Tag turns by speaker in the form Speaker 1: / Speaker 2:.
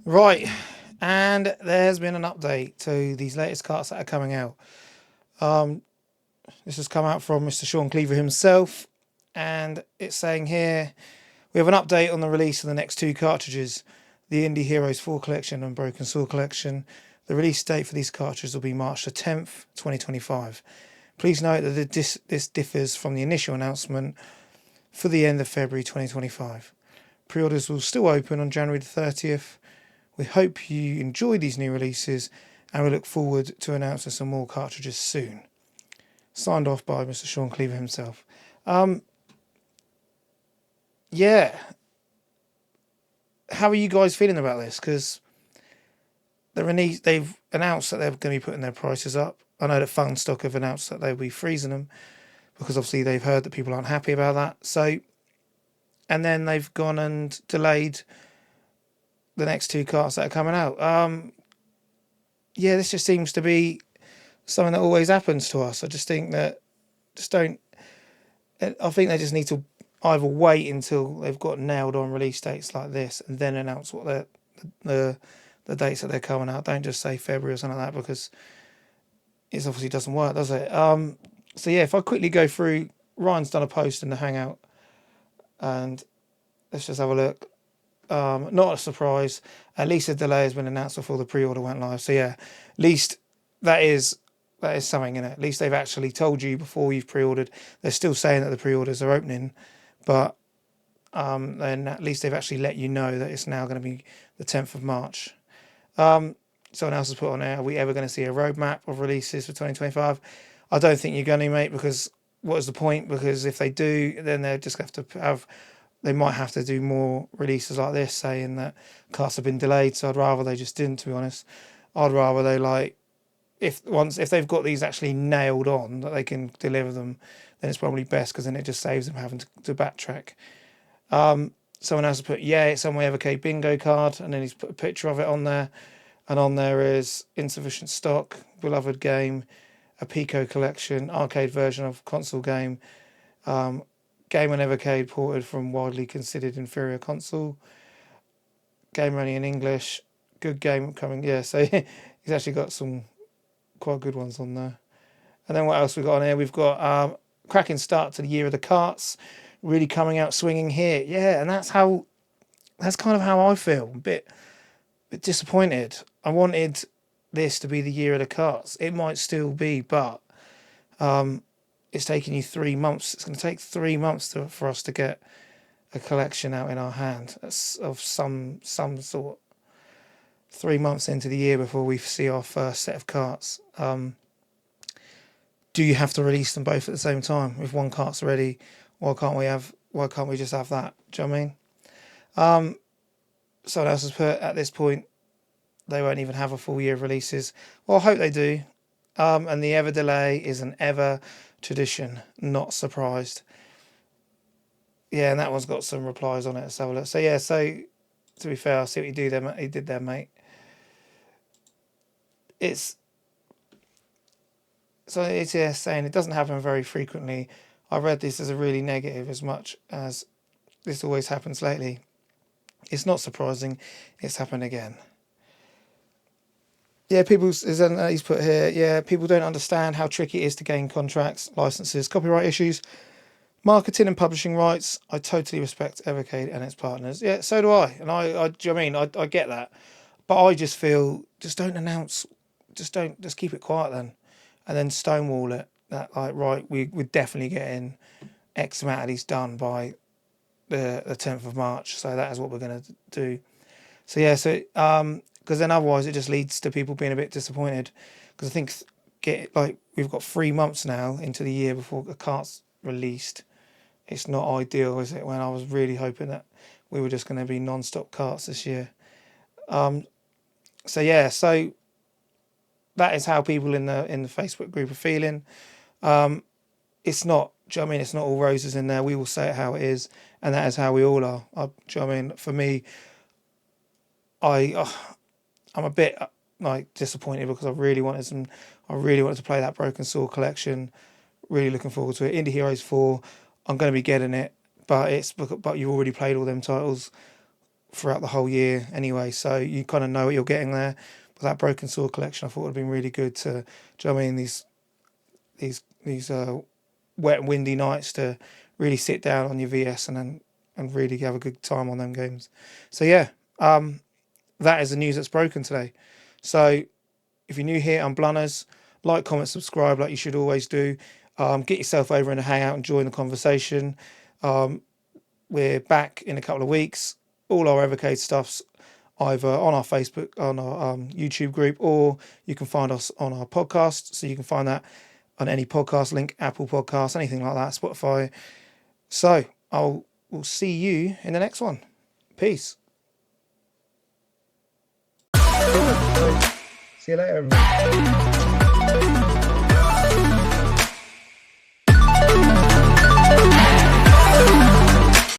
Speaker 1: Right, and there's been an update to these latest carts that are coming out. Um, this has come out from Mr. Sean Cleaver himself, and it's saying here we have an update on the release of the next two cartridges, the Indie Heroes 4 collection and Broken Sword collection. The release date for these cartridges will be March the 10th, 2025. Please note that this differs from the initial announcement for the end of February 2025. Pre-orders will still open on January the 30th. We hope you enjoy these new releases and we look forward to announcing some more cartridges soon. Signed off by Mr. Sean Cleaver himself. Um, yeah, how are you guys feeling about this? Because they've announced that they're going to be putting their prices up. I know that Funstock have announced that they'll be freezing them because obviously they've heard that people aren't happy about that. So, and then they've gone and delayed the next two carts that are coming out. Yeah, this just seems to be something that always happens to us. I just think that just don't. I think they just need to either wait until they've got nailed on release dates like this and then announce what the the dates that they're coming out. Don't just say February or something like that because it obviously doesn't work, does it? So yeah, if I quickly go through, Ryan's done a post in the Hangout, and let's just have a look. Not a surprise. At least a delay has been announced before the pre-order went live. So yeah, at least that is that is something in it. At least they've actually told you before you've pre-ordered. They're still saying that the pre-orders are opening, but then at least they've actually let you know that it's now going to be the 10th of March. Someone else has put on there, are we ever going to see a roadmap of releases for 2025? I don't think you're going to, mate, because what is the point? Because if they do, then they're just going to have to have, they might have to do more releases like this, saying that carts have been delayed. So I'd rather they just didn't, to be honest. I'd rather they if they've got these actually nailed on that they can deliver them, then it's probably best because then it just saves them having to backtrack. Someone else has put, yeah, it's on my Evercade bingo card, and then he's put a picture of it on there. And on there is insufficient stock, beloved game, a Pico collection, arcade version of console game, game on Evercade ported from widely considered inferior console, game only in English, good game coming. Yeah, so he's actually got some quite good ones on there. And then what else we got on here? We've got cracking start to the year of the carts, really coming out swinging here. Yeah, and that's kind of how I feel. A bit disappointed. I wanted this to be the year of the carts. It might still be, but it's taking you 3 months. It's going to take 3 months for us to get a collection out in our hand of some sort. 3 months into the year before we see our first set of carts. Do you have to release them both at the same time? If one cart's ready, why can't we just have that? Do you know what I mean? Someone else has put at this point they won't even have a full year of releases. Well, I hope they do. And the ever delay is an ever tradition. Not surprised. Yeah, and that one's got some replies on it. Let's have a look. So yeah, so to be fair, I see what he did there, mate. It's saying it doesn't happen very frequently. I read this as a really negative as much as this always happens lately. It's not surprising. It's happened again. Yeah, he's put here, yeah, people don't understand how tricky it is to gain contracts, licenses, copyright issues, marketing and publishing rights. I totally respect Evercade and its partners. Yeah, so do I. And do you know what I mean? I get that. But I just feel, just don't announce, just keep it quiet then. And then stonewall it. That, like, right, we're definitely getting X amount of these done by the 10th of March. So that is what we're going to do. So yeah, because then otherwise it just leads to people being a bit disappointed. Because I think we've got 3 months now into the year before a cart's released. It's not ideal, is it? When I was really hoping that we were just going to be non-stop carts this year. So yeah, so that is how people in the Facebook group are feeling. It's not. Do you know what I mean? It's not all roses in there. We will say it how it is, and that is how we all are. Do you know what I mean? For me, I'm a bit like disappointed because I really wanted to play that Broken Sword collection. Really looking forward to it. Indie Heroes 4, I'm going to be getting it, but you've already played all them titles throughout the whole year anyway, so you kind of know what you're getting there. But that Broken Sword collection, I thought would have been really good to, do you know what I mean, these wet and windy nights to really sit down on your VS and really have a good time on them games. So yeah, that is the news that's broken today. So if you're new here, I'm Blunners. Like, comment, subscribe, like you should always do. Get yourself over in a hangout and join the conversation. We're back in a couple of weeks. All our Evercade stuff's either on our Facebook, on our YouTube group, or you can find us on our podcast. So you can find that on any podcast link, Apple Podcasts, anything like that, Spotify. So we'll see you in the next one. Peace. See you later, everybody.